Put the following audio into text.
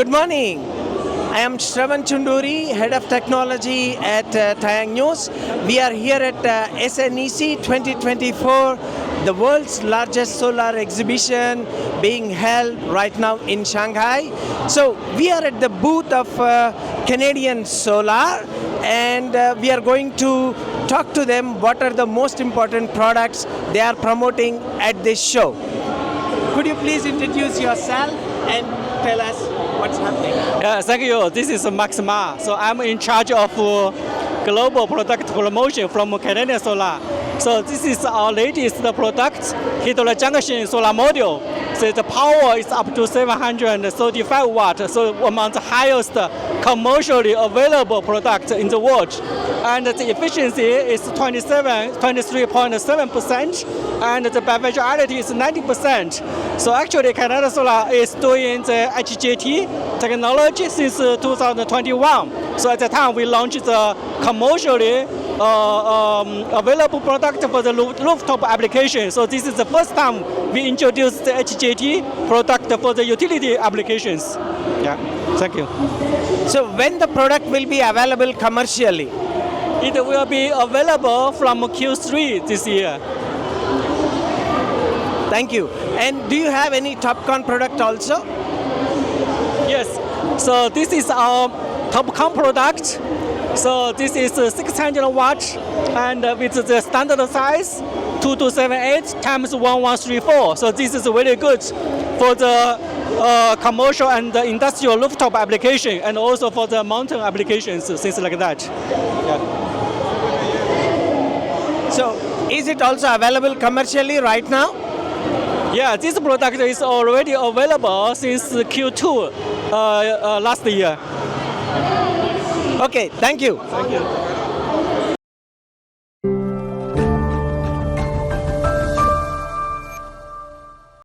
Good morning. I am Shravan Chunduri, Head of Technology at TaiyangNews. We are here at SNEC 2024, the world's largest solar exhibition being held right now in Shanghai. So we are at the booth of Canadian Solar, and we are going to talk to them what are the most important products they are promoting at this show. Could you please introduce yourself and tell us what's happening? Thank you. This is Max Ma. So I'm in charge of global product promotion from Canadian Solar. So this is our latest product, heterojunction solar module. So the power is up to 735 watts, so among the highest commercially available product in the world. And the efficiency is 23.7%, and the beneficiality is 90%. So actually, Canadian Solar is doing the HJT technology since 2021. So at the time, we launched the commercially available product for the rooftop application. So this is the first time we introduced the HJT product for the utility applications. Yeah, thank you. So when the product will be available commercially? It will be available from Q3 this year. Thank you. And do you have any TopCon product also? Yes. So this is our TopCon product. So this is 600 watts, and with the standard size 2278 times 1134. So this is really good for the commercial and the industrial rooftop application, and also for the mountain applications, things like that. Yeah. So is it also available commercially right now? Yeah, this product is already available since Q2 last year. Okay, thank you. Thank you.